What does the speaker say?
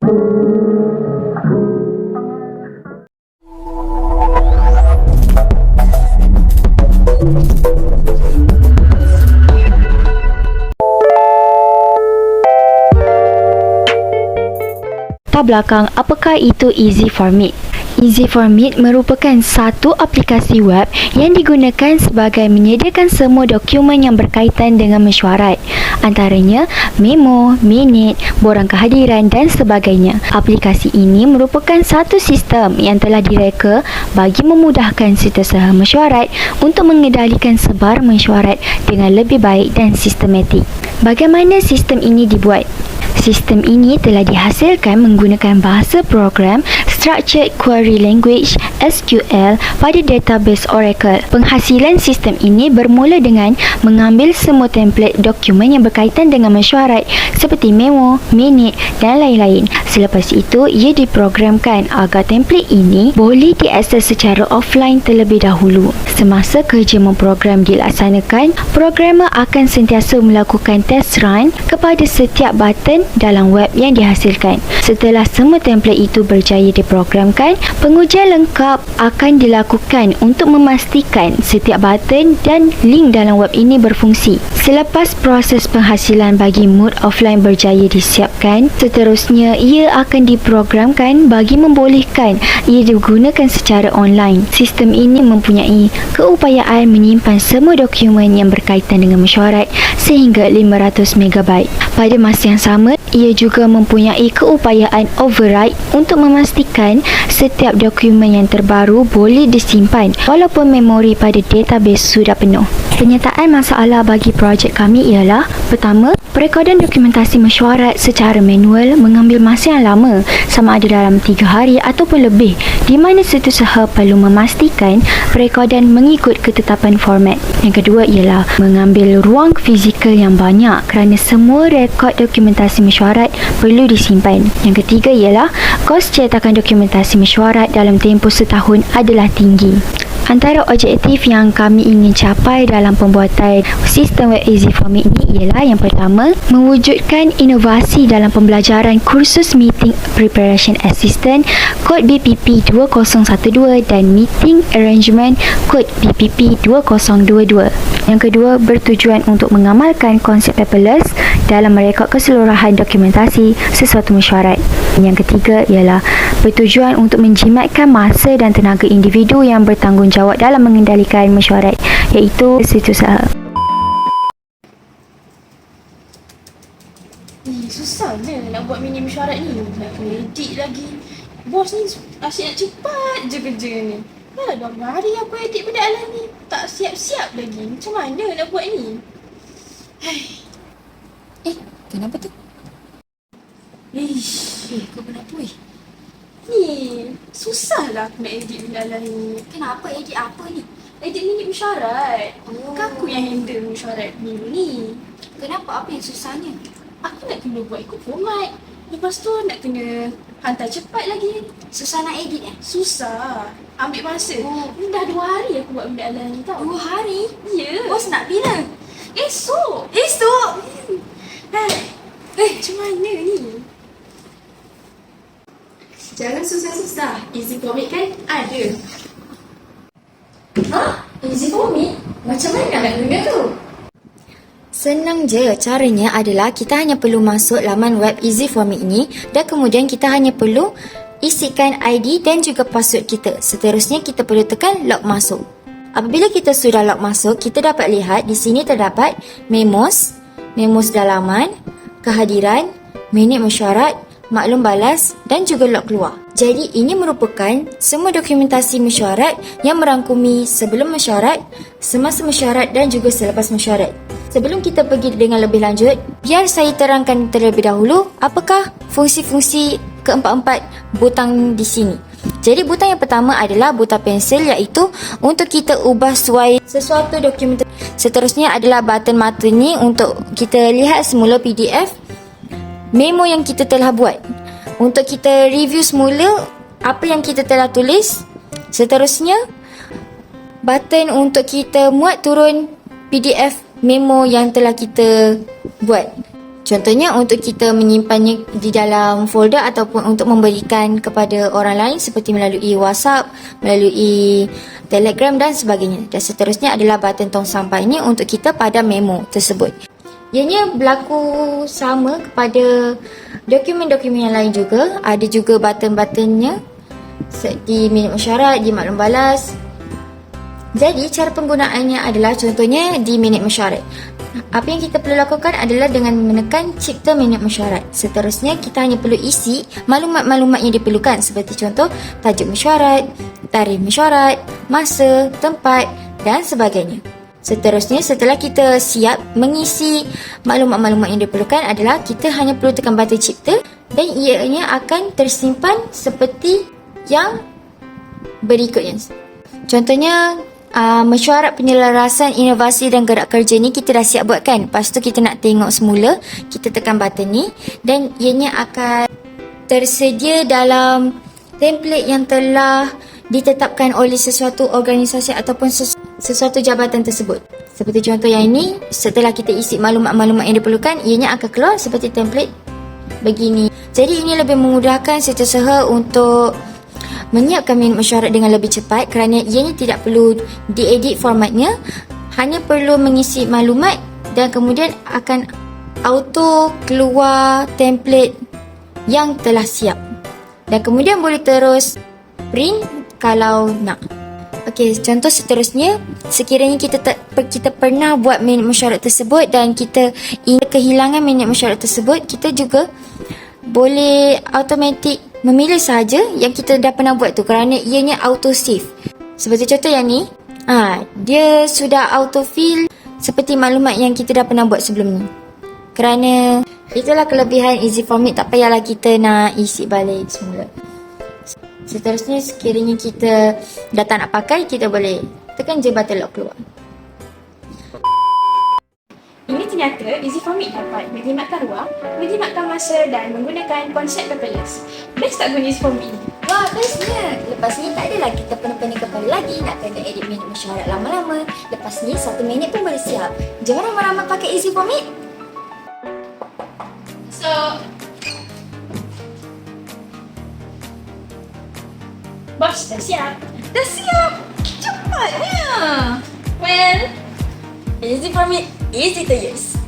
Latar belakang, apakah itu EasyForMeet? EasyForMeet merupakan satu aplikasi web yang digunakan sebagai menyediakan semua dokumen yang berkaitan dengan mesyuarat, antaranya memo, minit, borang kehadiran dan sebagainya. Aplikasi ini merupakan satu sistem yang telah direka bagi memudahkan setiausaha mesyuarat untuk mengendalikan sebar mesyuarat dengan lebih baik dan sistematik. Bagaimana sistem ini dibuat? Sistem ini telah dihasilkan menggunakan bahasa program Structured Query Language (SQL) pada database Oracle. Penghasilan sistem ini bermula dengan mengambil semua template dokumen yang berkaitan dengan mesyuarat seperti memo, minit dan lain-lain. Selepas itu, ia diprogramkan agar template ini boleh diakses secara offline terlebih dahulu. Semasa kerja memprogram dilaksanakan, programmer akan sentiasa melakukan test run kepada setiap button dalam web yang dihasilkan. Setelah semua template itu berjaya diprogramkan, pengujian lengkap akan dilakukan untuk memastikan setiap button dan link dalam web ini berfungsi. Selepas proses penghasilan bagi mode offline berjaya disiapkan, seterusnya ia akan diprogramkan bagi membolehkan ia digunakan secara online. Sistem ini mempunyai keupayaan menyimpan semua dokumen yang berkaitan dengan mesyuarat sehingga 500 MB. Pada masa yang sama, ia juga mempunyai keupayaan override untuk memastikan setiap dokumen yang terbaru boleh disimpan walaupun memori pada database sudah penuh. Penyertaan masalah bagi projek kami ialah: pertama, perekodan dokumentasi mesyuarat secara manual mengambil masa yang lama, sama ada dalam 3 hari ataupun lebih, di mana setiausaha perlu memastikan perekodan mengikut ketetapan format. Yang kedua ialah mengambil ruang fizikal yang banyak kerana semua rekod dokumentasi mesyuarat perlu disimpan. Yang ketiga ialah kos cetakan dokumentasi mesyuarat dalam tempoh setahun adalah tinggi. Antara objektif yang kami ingin capai dalam pembuatan sistem web EasyForMeet ini ialah: yang pertama, mewujudkan inovasi dalam pembelajaran kursus Meeting Preparation Assistant kod BPP 2012 dan Meeting Arrangement kod BPP 2022. Yang kedua, bertujuan untuk mengamalkan konsep paperless dalam merekod keseluruhan dokumentasi sesuatu mesyuarat. Yang ketiga ialah bertujuan untuk menjimatkan masa dan tenaga individu yang bertanggungjawab dalam mengendalikan mesyuarat, iaitu setiausaha. Susahnya nak buat mini mesyuarat ni. Nak kena edit lagi. Bos ni asyik nak cepat je kerja ni. Dah 2 hari aku edit benda alam ni. Tak siap-siap lagi. Macam mana nak buat ni? Kenapa tu? Kau kenapa Ni susahlah aku nak edit benda alam ni. Kenapa edit apa ni? Edit mini mesyuarat. Oh. Kan aku yang handle mesyuarat ni. Kenapa? Apa yang susahnya? Aku nak kena buat ikut format. Lepas tu nak kena hantar cepat lagi. Susah nak edit Susah. Ambil masa. Oh. Dah 2 hari aku buat benda alam ni tau. 2 hari? Ya. Bos nak bila? Esok. Macam mana ni? Jangan susah-susah. EasyForMeet kan ada. EasyForMeet? Macam mana nak guna tu? Senang je. Caranya adalah kita hanya perlu masuk laman web EasyForMeet ini dan kemudian kita hanya perlu isikan ID dan juga password kita. Seterusnya kita perlu tekan log masuk. Apabila kita sudah log masuk, kita dapat lihat di sini terdapat memos dalaman, kehadiran, minit mesyuarat, maklum balas dan juga log keluar. Jadi ini merupakan semua dokumentasi mesyuarat yang merangkumi sebelum mesyuarat, semasa mesyuarat dan juga selepas mesyuarat. Sebelum kita pergi dengan lebih lanjut, biar saya terangkan terlebih dahulu apakah fungsi-fungsi keempat-empat butang di sini. Jadi butang yang pertama adalah butang pensel, iaitu untuk kita ubah suai sesuatu dokumen. Seterusnya adalah button mata ni untuk kita lihat semula PDF memo yang kita telah buat. Untuk kita review semula apa yang kita telah tulis. Seterusnya button untuk kita muat turun PDF memo yang telah kita buat. Contohnya untuk kita menyimpannya di dalam folder ataupun untuk memberikan kepada orang lain seperti melalui WhatsApp, melalui Telegram dan sebagainya. Dan seterusnya adalah button tong sampah ini untuk kita padam memo tersebut. Ianya berlaku sama kepada dokumen-dokumen yang lain juga. Ada juga button-buttonnya di minit mesyuarat, di maklum balas. Jadi cara penggunaannya adalah contohnya di minit mesyuarat. Apa yang kita perlu lakukan adalah dengan menekan cipta minit mesyuarat. Seterusnya kita hanya perlu isi maklumat-maklumat yang diperlukan seperti contoh tajuk mesyuarat, tarikh mesyuarat, masa, tempat dan sebagainya. Seterusnya setelah kita siap mengisi maklumat-maklumat yang diperlukan adalah kita hanya perlu tekan button cipta dan ianya akan tersimpan seperti yang berikutnya. Contohnya mesyuarat penyelarasan inovasi dan gerak kerja ni kita dah siap buat kan. Lepas tu kita nak tengok semula, kita tekan button ni dan ianya akan tersedia dalam template yang telah ditetapkan oleh sesuatu organisasi ataupun sesuatu jabatan tersebut. Seperti contoh yang ini, setelah kita isi maklumat-maklumat yang diperlukan, ianya akan keluar seperti template begini. Jadi ini lebih memudahkan setiausaha untuk menyiapkan minit mesyuarat dengan lebih cepat kerana ianya tidak perlu diedit formatnya, hanya perlu mengisi maklumat dan kemudian akan auto keluar template yang telah siap. Dan kemudian boleh terus print kalau nak. Okey, contoh seterusnya, sekiranya kita pernah buat minit mesyuarat tersebut dan kita ingin kehilangan minit mesyuarat tersebut, kita juga boleh automatic memilih sahaja yang kita dah pernah buat tu kerana ianya auto save. Seperti contoh yang ni, dia sudah auto fill seperti maklumat yang kita dah pernah buat sebelum ni. Kerana itulah kelebihan Easy Format, tak payahlah kita nak isi balik semula. Seterusnya sekiranya kita dah tak nak pakai, kita boleh tekan je button lock keluar. Ini ternyata Easy Format dapat menjimatkan ruang, menjimatkan masa dan menggunakan konsep paperless. Best tak guna Easy Format ini? Wah, bestnya. Lepas ni tak adalah kita pening-pening kepala lagi nak kena edit minit mesyuarat lama-lama. Lepas ni 1 minit pun boleh siap. Jom ramai-ramai pakai Easy Format. So, bos dah siap. Dah siap. Cepatnya. Well, Easy Format, easy to use.